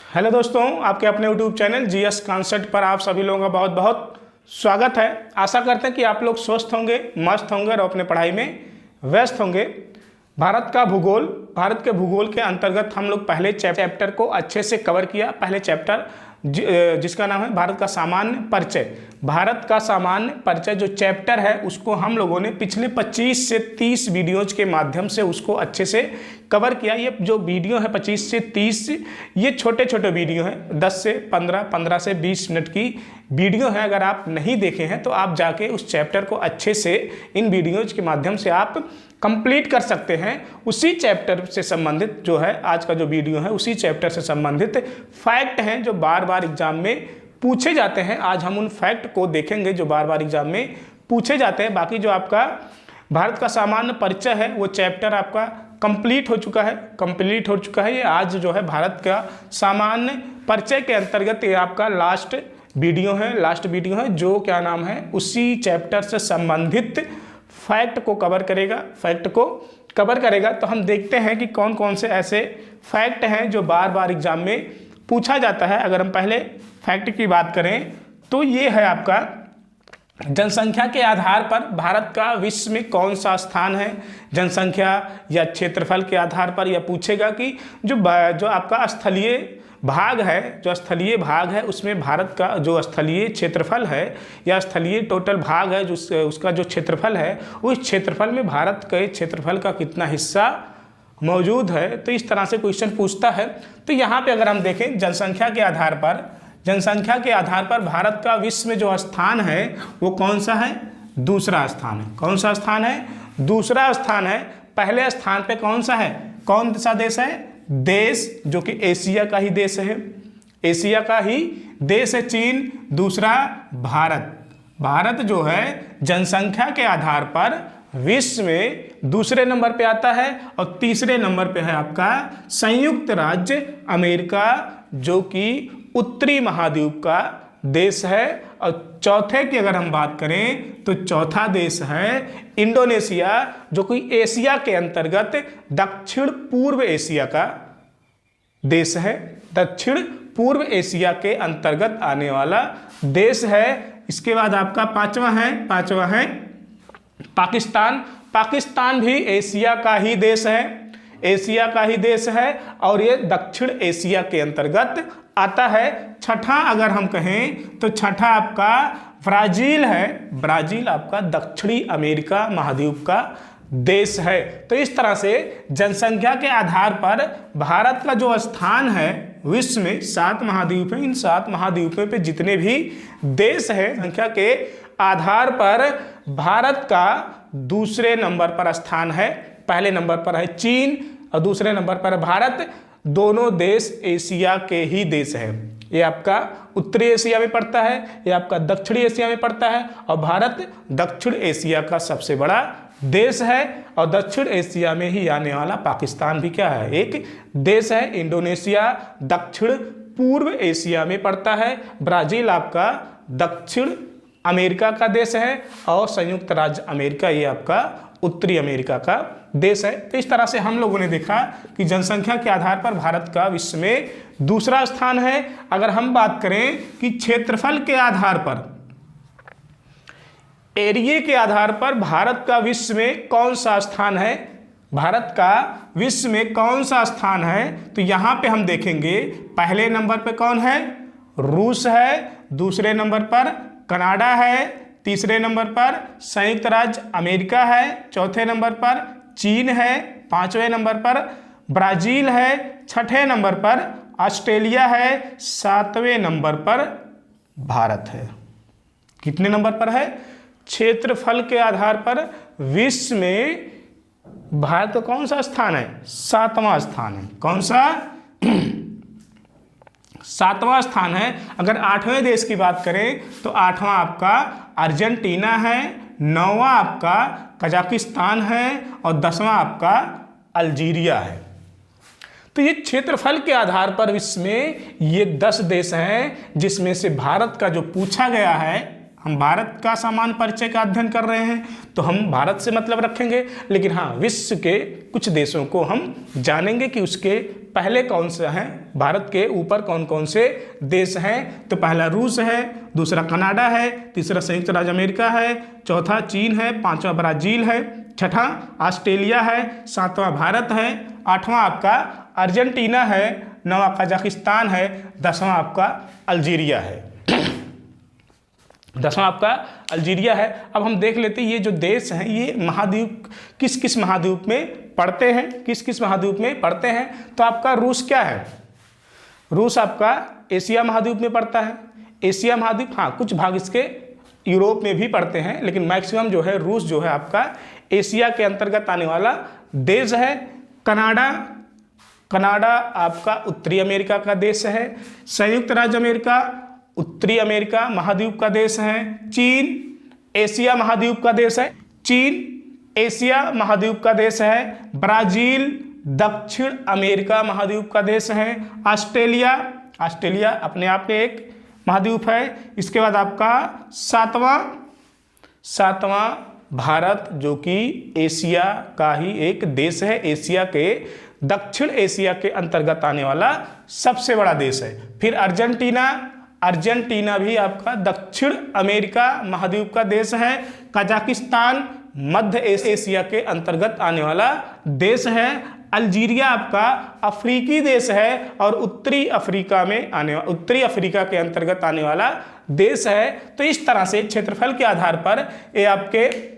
Hello दोस्तों, आपके अपने यूट्यूब चैनल जीएस कॉन्सेप्ट पर आप सभी लोगों का बहुत बहुत स्वागत है। आशा करते हैं कि आप लोग स्वस्थ होंगे, मस्त होंगे और अपने पढ़ाई में व्यस्त होंगे। भारत के भूगोल के अंतर्गत हम लोग पहले चैप्टर को अच्छे से कवर किया। पहले चैप्टर जिसका नाम है भारत का सामान्य परिचय। भारत का सामान्य परिचय जो चैप्टर है उसको हम लोगों ने पिछले 25 से 30 वीडियोज के माध्यम से उसको अच्छे से कवर किया। ये जो वीडियो है 25 से 30 ये छोटे छोटे वीडियो हैं, 10 से 15 से 20 मिनट की वीडियो है। अगर आप नहीं देखे हैं तो आप जाके उस चैप्टर को अच्छे से इन वीडियोज के माध्यम से आप कंप्लीट कर सकते हैं। उसी चैप्टर से संबंधित जो है आज का जो वीडियो है उसी चैप्टर से संबंधित फैक्ट हैं जो बार बार एग्जाम में पूछे जाते हैं। आज हम उन फैक्ट को देखेंगे जो बार बार एग्जाम में पूछे जाते हैं। बाकी जो आपका भारत का सामान्य परिचय है वो चैप्टर आपका कंप्लीट हो चुका है। ये आज जो है भारत का सामान्य परिचय के अंतर्गत ये आपका लास्ट वीडियो है जो क्या नाम है उसी चैप्टर से संबंधित फैक्ट को कवर करेगा। तो हम देखते हैं कि कौन कौन से ऐसे फैक्ट हैं जो बार बार एग्जाम में पूछा जाता है। अगर हम पहले फैक्ट की बात करें तो ये है आपका जनसंख्या के आधार पर भारत का विश्व में कौन सा स्थान है। जनसंख्या या क्षेत्रफल के आधार पर यह पूछेगा कि जो आपका स्थलीय भाग है उसमें भारत का जो स्थलीय क्षेत्रफल है या स्थलीय टोटल भाग है जो उसका जो क्षेत्रफल है उस क्षेत्रफल में भारत के क्षेत्रफल का कितना हिस्सा मौजूद है। तो इस तरह से क्वेश्चन पूछता है। तो यहाँ पे अगर हम देखें जनसंख्या के आधार पर भारत का विश्व में जो स्थान है वो कौन सा है? दूसरा स्थान है। कौन सा स्थान है? दूसरा स्थान है। पहले स्थान पे कौन सा है? कौन सा देश है? देश जो कि एशिया का ही देश है, चीन। दूसरा भारत जो है जनसंख्या के आधार पर विश्व में दूसरे नंबर पे आता है और तीसरे नंबर पे है आपका संयुक्त राज्य अमेरिका जो कि उत्तरी महाद्वीप का देश है। और चौथे की अगर हम बात करें तो चौथा देश है इंडोनेशिया जो कि एशिया के अंतर्गत दक्षिण पूर्व एशिया का देश है। दक्षिण पूर्व एशिया के अंतर्गत आने वाला देश है। इसके बाद आपका पांचवा है पाकिस्तान भी एशिया का ही देश है और ये दक्षिण एशिया के अंतर्गत आता है। छठा अगर हम कहें तो छठा आपका ब्राजील है। ब्राजील आपका दक्षिणी अमेरिका महाद्वीप का देश है। तो इस तरह से जनसंख्या के आधार पर भारत का जो स्थान है विश्व में 7 महाद्वीप है। इन 7 महाद्वीपों पे जितने भी देश है संख्या के आधार पर भारत का दूसरे नंबर पर स्थान है। पहले नंबर पर है चीन और दूसरे नंबर पर भारत। दोनों देश एशिया के ही देश है। ये आपका उत्तरी एशिया में पड़ता है, ये आपका दक्षिणी एशिया में पड़ता है और भारत दक्षिण एशिया का सबसे बड़ा देश है। और दक्षिण एशिया में ही आने वाला पाकिस्तान भी क्या है? एक देश है। इंडोनेशिया दक्षिण पूर्व एशिया में पड़ता है। ब्राजील आपका दक्षिण अमेरिका का देश है और संयुक्त राज्य अमेरिका ये आपका उत्तरी अमेरिका का देश है। तो इस तरह से हम लोगों ने देखा कि जनसंख्या के आधार पर भारत का विश्व में दूसरा स्थान है। अगर हम बात करें कि क्षेत्रफल के आधार पर, एरिया के आधार पर भारत का विश्व में कौन सा स्थान है, तो यहां पे हम देखेंगे पहले नंबर पे कौन है? रूस है। दूसरे नंबर पर कनाडा है। तीसरे नंबर पर संयुक्त राज्य अमेरिका है। चौथे नंबर पर चीन है। पांचवें नंबर पर ब्राजील है। छठे नंबर पर ऑस्ट्रेलिया है। सातवें नंबर पर भारत है। कितने नंबर पर है? क्षेत्रफल के आधार पर विश्व में भारत का कौन सा स्थान है? 7वां स्थान है। कौन सा? 7वां स्थान है। अगर 8वें देश की बात करें तो 8वां आपका अर्जेंटीना है। 9वां आपका कजाकिस्तान है और 10वां आपका अल्जीरिया है। तो ये क्षेत्रफल के आधार पर विश्व में ये 10 देश हैं जिसमें से भारत का जो पूछा गया है हम भारत का सामान्य परिचय का अध्ययन कर रहे हैं तो हम भारत से मतलब रखेंगे, लेकिन हाँ विश्व के कुछ देशों को हम जानेंगे कि उसके पहले कौन से हैं, भारत के ऊपर कौन कौन से देश हैं। तो पहला रूस है, दूसरा कनाडा है, तीसरा संयुक्त राज्य अमेरिका है, चौथा चीन है, पांचवा ब्राजील है, छठा ऑस्ट्रेलिया है, सातवां भारत है, आठवां आपका अर्जेंटीना है, नौवां कजाकिस्तान है, दसवां आपका अल्जीरिया है। दसवां आपका अल्जीरिया है। अब हम देख लेते हैं ये जो देश हैं ये महाद्वीप किस किस महाद्वीप में पड़ते हैं, किस किस महाद्वीप में पड़ते हैं। तो आपका रूस क्या है, रूस आपका एशिया महाद्वीप में पड़ता है। एशिया महाद्वीप, हाँ कुछ भाग इसके यूरोप में भी पड़ते हैं, लेकिन मैक्सिमम जो है रूस जो है आपका एशिया के अंतर्गत आने वाला देश है। कनाडा आपका उत्तरी अमेरिका का देश है। संयुक्त राज्य अमेरिका उत्तरी अमेरिका महाद्वीप का देश है। चीन एशिया महाद्वीप का देश है, चीन एशिया महाद्वीप का देश है। ब्राजील दक्षिण अमेरिका महाद्वीप का देश है। ऑस्ट्रेलिया अपने आप में एक महाद्वीप है। इसके बाद आपका सातवां भारत जो कि एशिया का ही एक देश है, एशिया के दक्षिण एशिया के अंतर्गत आने वाला सबसे बड़ा देश है। फिर अर्जेंटीना भी आपका दक्षिण अमेरिका महाद्वीप का देश है। कजाकिस्तान मध्य एशिया के अंतर्गत आने वाला देश है। अल्जीरिया आपका अफ्रीकी देश है और उत्तरी अफ्रीका के अंतर्गत आने वाला देश है। तो इस तरह से क्षेत्रफल के आधार पर ये आपके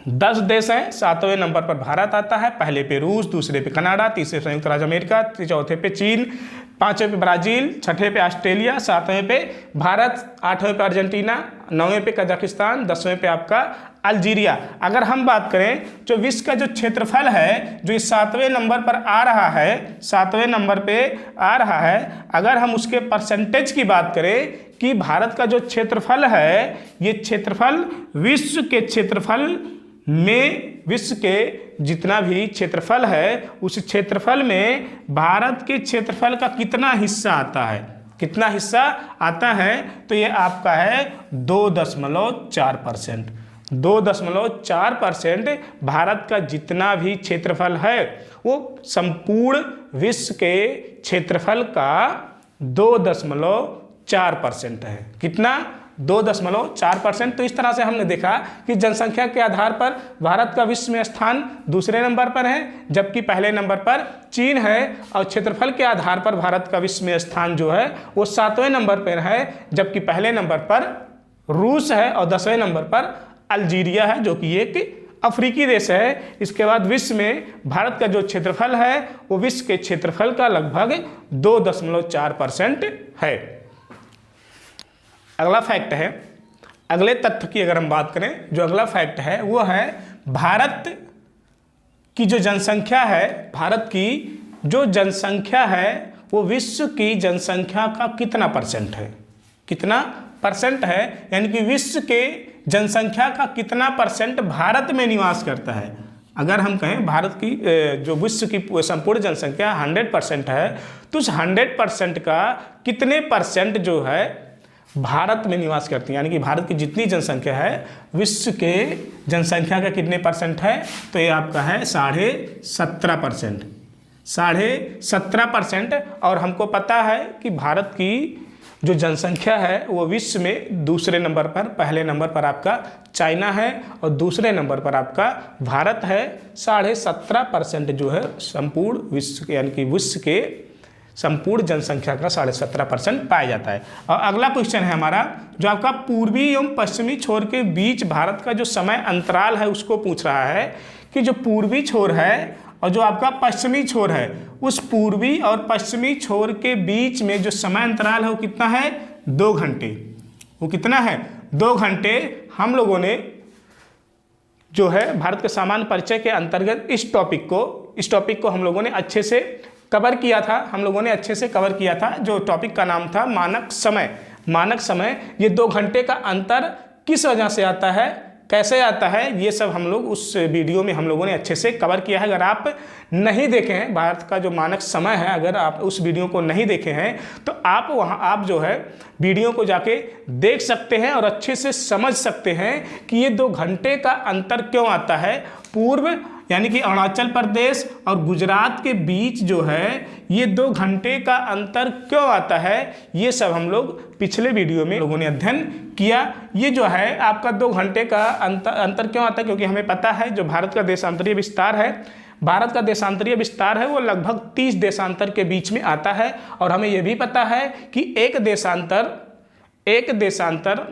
10 देश हैं। 7वें नंबर पर भारत आता है, पहले पे रूस, दूसरे पे कनाडा, तीसरे संयुक्त राज्य अमेरिका, चौथे पे चीन, 5वें पे ब्राजील, 6ठे पे ऑस्ट्रेलिया, 7वें पे भारत, 8वें पे अर्जेंटीना, 9वें पे कजाकिस्तान, 10वें पे आपका अल्जीरिया। अगर हम बात करें जो विश्व का जो क्षेत्रफल है जो इस 7वें नंबर पर आ रहा है, 7वें नंबर पे आ रहा है, अगर हम उसके परसेंटेज की बात करें कि भारत का जो क्षेत्रफल है ये क्षेत्रफल विश्व के क्षेत्रफल में, विश्व के जितना भी क्षेत्रफल है उस क्षेत्रफल में भारत के क्षेत्रफल का कितना हिस्सा आता है, कितना हिस्सा आता है, तो ये आपका है 2.4%। 2.4% भारत का जितना भी क्षेत्रफल है वो संपूर्ण विश्व के क्षेत्रफल का 2.4% है। कितना? 2.4%। तो इस तरह से हमने देखा कि जनसंख्या के आधार पर भारत का विश्व में स्थान दूसरे नंबर पर है, जबकि पहले नंबर पर चीन है, और क्षेत्रफल के आधार पर भारत का विश्व में स्थान जो है वो 7वें नंबर पर है, जबकि पहले नंबर पर रूस है और 10वें नंबर पर अल्जीरिया है जो कि एक अफ्रीकी देश है। इसके बाद विश्व में भारत का जो क्षेत्रफल है वो विश्व के क्षेत्रफल का लगभग 2.4% है। अगला फैक्ट है, अगले तथ्य की अगर हम बात करें, जो अगला फैक्ट है वो है भारत की जो जनसंख्या है, भारत की जो जनसंख्या है वो विश्व की जनसंख्या का कितना परसेंट है, कितना परसेंट है, यानी कि विश्व के जनसंख्या का कितना परसेंट भारत में निवास करता है। अगर हम कहें भारत की जो विश्व की संपूर्ण जनसंख्या 100% है तो उस 100% का कितने परसेंट जो है भारत में निवास करती है, यानी कि भारत की जितनी जनसंख्या है विश्व के जनसंख्या का कितने परसेंट है, तो ये आपका है 17.5%, 17.5%। और हमको पता है कि भारत की जो जनसंख्या है वो विश्व में दूसरे नंबर पर, पहले नंबर पर आपका चाइना है और दूसरे नंबर पर आपका भारत है। 17.5% जो है संपूर्ण विश्व यानी कि विश्व के संपूर्ण जनसंख्या का 17.5% पाया जाता है। और अगला क्वेश्चन है हमारा जो आपका पूर्वी एवं पश्चिमी छोर के बीच भारत का जो समय अंतराल है उसको पूछ रहा है कि जो पूर्वी छोर है और जो आपका पश्चिमी छोर है उस पूर्वी और पश्चिमी छोर के बीच में जो समय अंतराल है वो कितना है, 2 घंटे। वो कितना है, 2 घंटे। हम लोगों ने जो है भारत के सामान्य परिचय के अंतर्गत इस टॉपिक को हम लोगों ने अच्छे से कवर किया था। जो टॉपिक का नाम था मानक समय। ये 2 घंटे का अंतर किस वजह से आता है, कैसे आता है, ये सब हम लोग उस वीडियो में हम लोगों ने अच्छे से कवर किया है। अगर आप नहीं देखे हैं भारत का जो मानक समय है, अगर आप उस वीडियो को नहीं देखे हैं तो आप वहाँ आप जो है वीडियो को जाके देख सकते हैं और अच्छे से समझ सकते हैं कि ये 2 घंटे का अंतर क्यों आता है। पूर्व यानी कि अरुणाचल प्रदेश और गुजरात के बीच जो है ये 2 घंटे का अंतर क्यों आता है, ये सब हम लोग पिछले वीडियो में लोगों ने अध्ययन किया। ये जो है आपका 2 घंटे का अंतर क्यों आता है, क्योंकि हमें पता है जो भारत का देशांतरीय विस्तार है, भारत का देशांतरीय विस्तार है वो लगभग 30 देशांतर के बीच में आता है। और हमें ये भी पता है कि एक देशांतर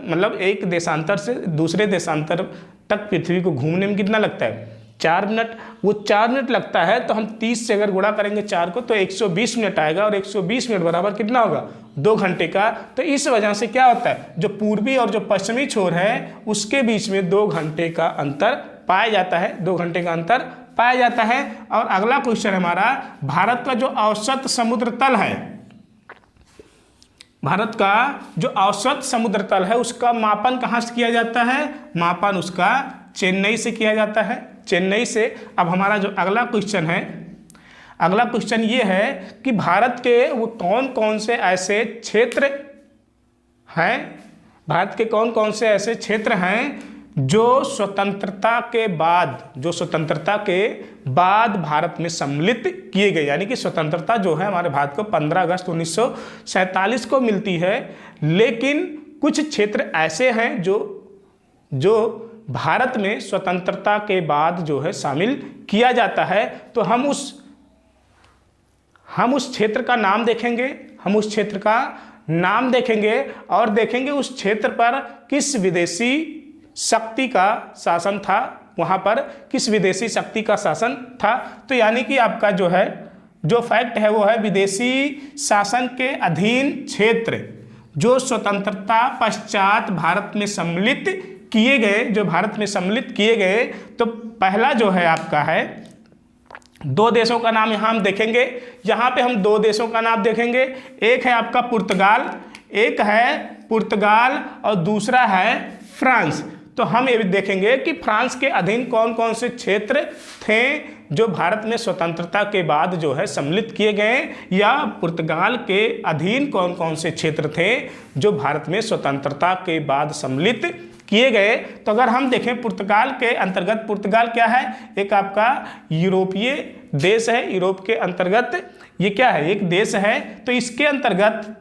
मतलब एक देशांतर से दूसरे देशांतर तक पृथ्वी को घूमने में कितना लगता है, 4 मिनट। वो 4 मिनट लगता है तो हम 30 से अगर गुणा करेंगे 4 को तो 120 मिनट आएगा, और 120 मिनट बराबर कितना होगा, 2 घंटे का। तो इस वजह से क्या होता है, जो पूर्वी और जो पश्चिमी छोर है उसके बीच में 2 घंटे का अंतर पाया जाता है, 2 घंटे का अंतर पाया जाता है। और अगला क्वेश्चन हमारा, भारत का जो औसत समुद्र तल है, भारत का जो औसत समुद्र तल है उसका मापन कहाँ से किया जाता है, मापन उसका चेन्नई से किया जाता है, चेन्नई से। अब हमारा जो अगला क्वेश्चन है, अगला क्वेश्चन ये है कि भारत के वो कौन कौन से ऐसे क्षेत्र हैं, भारत के कौन कौन से ऐसे क्षेत्र हैं जो स्वतंत्रता के बाद भारत में सम्मिलित किए गए। यानी कि स्वतंत्रता जो है हमारे भारत को 15 अगस्त 1947 को मिलती है, लेकिन कुछ क्षेत्र ऐसे हैं जो भारत में स्वतंत्रता के बाद जो है शामिल किया जाता है। तो हम उस क्षेत्र का नाम देखेंगे, हम उस क्षेत्र का नाम देखेंगे और देखेंगे उस क्षेत्र पर किस विदेशी शक्ति का शासन था, वहाँ पर किस विदेशी शक्ति का शासन था। तो यानी कि आपका जो है जो फैक्ट है वो है विदेशी शासन के अधीन क्षेत्र जो स्वतंत्रता पश्चात भारत में सम्मिलित किए गए, जो भारत में सम्मिलित किए गए। तो पहला जो है आपका है, 2 देशों का नाम यहाँ हम देखेंगे, यहाँ पे हम 2 देशों का नाम देखेंगे। एक है आपका पुर्तगाल और दूसरा है फ्रांस। तो हम ये भी देखेंगे कि फ्रांस के अधीन कौन कौन से क्षेत्र थे जो भारत में स्वतंत्रता के बाद जो है सम्मिलित किए गए, या पुर्तगाल के अधीन कौन कौन से क्षेत्र थे जो भारत में स्वतंत्रता के बाद सम्मिलित किए गए। तो अगर हम देखें पुर्तगाल के अंतर्गत, पुर्तगाल क्या है, एक आपका यूरोपीय देश है, यूरोप के अंतर्गत ये क्या है, एक देश है। तो इसके अंतर्गत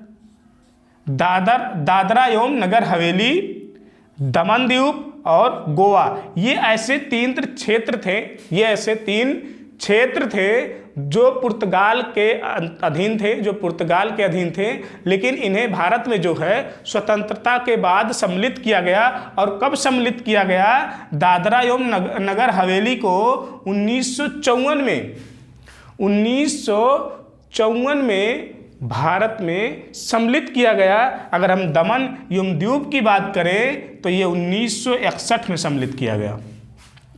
दादरा एवं नगर हवेली, दमन द्वीप और गोवा, ये ऐसे 3 क्षेत्र थे, ये ऐसे 3 क्षेत्र थे जो पुर्तगाल के अधीन थे, जो पुर्तगाल के अधीन थे। लेकिन इन्हें भारत में जो है स्वतंत्रता के बाद सम्मिलित किया गया। और कब सम्मिलित किया गया, दादरा एवं नगर हवेली को 1954 में भारत में सम्मिलित किया गया। अगर हम दमन एवं द्वीप की बात करें तो ये 1961 में सम्मिलित किया गया,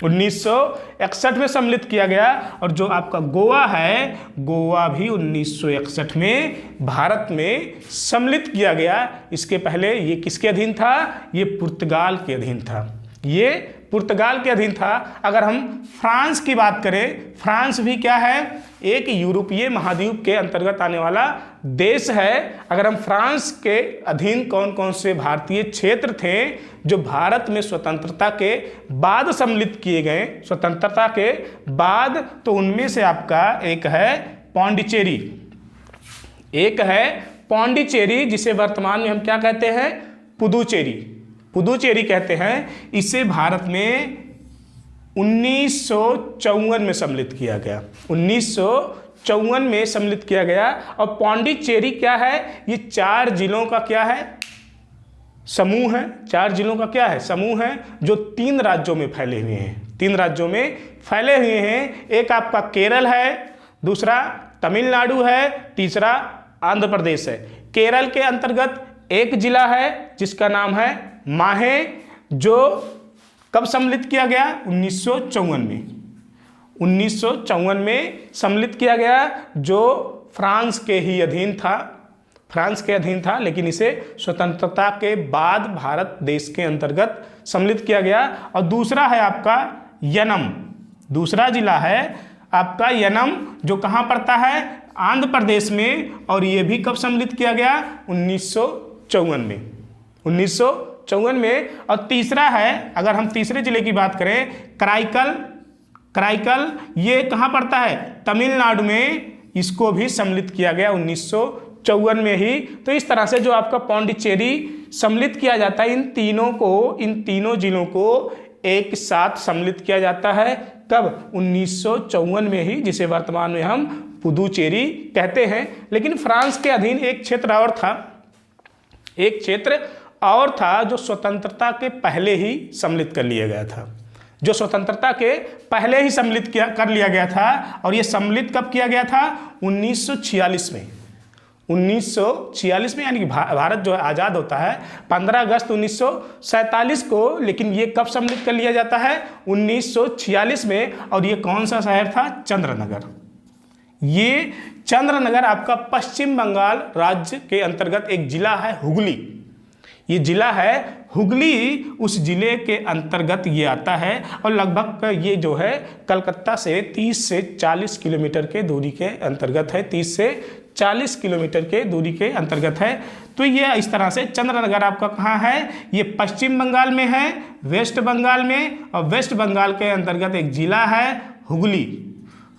1961 में सम्मिलित किया गया। और जो आपका गोवा है, गोवा भी 1961 में भारत में सम्मिलित किया गया। इसके पहले ये किसके अधीन था, ये पुर्तगाल के अधीन था, ये पुर्तगाल के अधीन था। अगर हम फ्रांस की बात करें, फ्रांस भी क्या है, एक यूरोपीय महाद्वीप के अंतर्गत आने वाला देश है। अगर हम फ्रांस के अधीन कौन कौन से भारतीय क्षेत्र थे जो भारत में स्वतंत्रता के बाद सम्मिलित किए गए, स्वतंत्रता के बाद, तो उनमें से आपका एक है पौंडीचेरी, एक है पौंडीचेरी जिसे वर्तमान में हम क्या कहते हैं, पुदुचेरी कहते हैं। इसे भारत में 1954 में सम्मिलित किया गया, 1954 में सम्मिलित किया गया। और पौंडीचेरी क्या है, ये 4 जिलों का क्या है, समूह है, 4 जिलों का क्या है, समूह है, जो 3 राज्यों में फैले हुए हैं, 3 राज्यों में फैले हुए हैं। एक आपका केरल है, दूसरा तमिलनाडु है, तीसरा आंध्र प्रदेश है। केरल के अंतर्गत एक जिला है जिसका नाम है माहे, जो कब सम्मिलित किया गया, 1954 में, 1954 में सम्मिलित किया गया, जो फ्रांस के ही अधीन था, फ्रांस के अधीन था, लेकिन इसे स्वतंत्रता के बाद भारत देश के अंतर्गत सम्मिलित किया गया। और दूसरा है आपका यनम, दूसरा जिला है आपका यनम, जो कहाँ पड़ता है, आंध्र प्रदेश में, और ये भी कब सम्मिलित किया गया, 1954 में, 1954 में। और तीसरा है, अगर हम तीसरे जिले की बात करें, कराईकल, कराईकल ये कहाँ पड़ता है, तमिलनाडु में, इसको भी सम्मिलित किया गया 1954 में ही। तो इस तरह से जो आपका पौंडीचेरी सम्मिलित किया जाता है, इन तीनों को, इन तीनों जिलों को एक साथ सम्मिलित किया जाता है, कब, 1954 में ही, जिसे वर्तमान में हम पुदुचेरी कहते हैं। लेकिन फ्रांस के अधीन एक क्षेत्र और था, एक क्षेत्र और था जो स्वतंत्रता के पहले ही सम्मिलित कर लिया गया था, जो स्वतंत्रता के पहले ही सम्मिलित कर लिया गया था। और ये सम्मिलित कब किया गया था, 1946 में, 1946 में, यानी कि भारत जो है आज़ाद होता है 15 अगस्त 1947 को, लेकिन ये कब सम्मिलित कर लिया जाता है, 1946 में। और ये कौन सा शहर था, चंद्रनगर। ये चंद्रनगर आपका पश्चिम बंगाल राज्य के अंतर्गत एक जिला है, हुगली, ये जिला है हुगली, उस जिले के अंतर्गत ये आता है। और लगभग ये जो है कलकत्ता से 30 से 40 किलोमीटर के दूरी के अंतर्गत है, 30 से 40 किलोमीटर के दूरी के अंतर्गत है। तो ये इस तरह से चंद्रनगर आपका कहाँ है, ये पश्चिम बंगाल में है, वेस्ट बंगाल में, और वेस्ट बंगाल के अंतर्गत एक जिला है हुगली,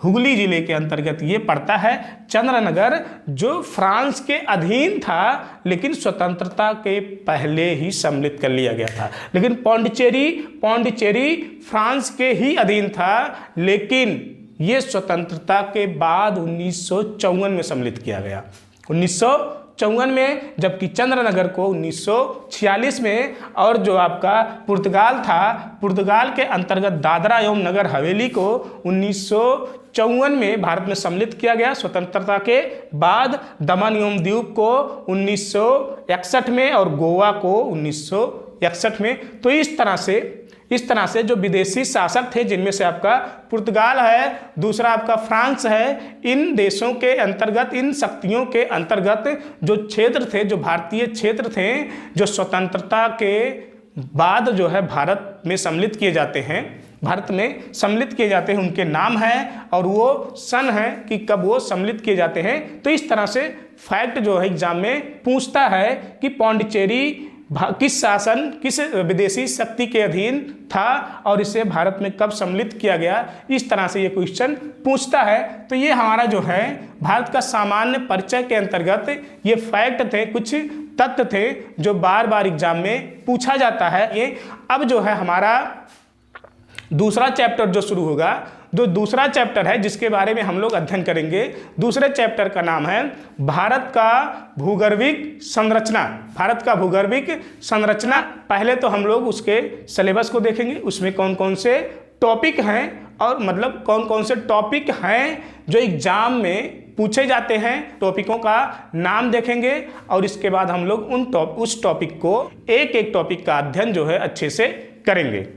हुगली जिले के अंतर्गत ये पड़ता है चंद्रनगर, जो फ्रांस के अधीन था, लेकिन स्वतंत्रता के पहले ही सम्मिलित कर लिया गया था। लेकिन पौंडीचेरी फ्रांस के ही अधीन था, लेकिन ये स्वतंत्रता के बाद 1954 में सम्मिलित किया गया, 1954 में, जबकि चंद्रनगर को 1946 में। और जो आपका पुर्तगाल था, पुर्तगाल के अंतर्गत दादरा एवं नगर हवेली को 1954 में भारत में सम्मिलित किया गया स्वतंत्रता के बाद। दमन एवं दीव को 1961 में और गोवा को 1961 में। तो इस तरह से जो विदेशी शासक थे, जिनमें से आपका पुर्तगाल है, दूसरा आपका फ्रांस है, इन देशों के अंतर्गत, इन शक्तियों के अंतर्गत जो क्षेत्र थे, जो भारतीय क्षेत्र थे, जो स्वतंत्रता के बाद जो है भारत में सम्मिलित किए जाते हैं, भारत में सम्मिलित किए जाते हैं, उनके नाम है और वो सन है कि कब वो सम्मिलित किए जाते हैं। तो इस तरह से फैक्ट जो है एग्जाम में पूछता है कि पौंडीचेरी किस शासन, किस विदेशी शक्ति के अधीन था और इसे भारत में कब सम्मिलित किया गया, इस तरह से ये क्वेश्चन पूछता है। तो ये हमारा जो है भारत का सामान्य परिचय के अंतर्गत ये फैक्ट थे, कुछ तथ्य थे जो बार बार एग्जाम में पूछा जाता है। ये अब जो है हमारा दूसरा चैप्टर जो शुरू होगा, जो दूसरा चैप्टर है जिसके बारे में हम लोग अध्ययन करेंगे, दूसरे चैप्टर का नाम है भारत का भूगर्भिक संरचना। भारत का भूगर्भिक संरचना। पहले तो हम लोग उसके सिलेबस को देखेंगे, उसमें कौन कौन से टॉपिक हैं और मतलब कौन कौन से टॉपिक हैं जो एग्जाम में पूछे जाते हैं, टॉपिकों का नाम देखेंगे और इसके बाद हम लोग उस टॉपिक को एक एक टॉपिक का अध्ययन जो है अच्छे से करेंगे।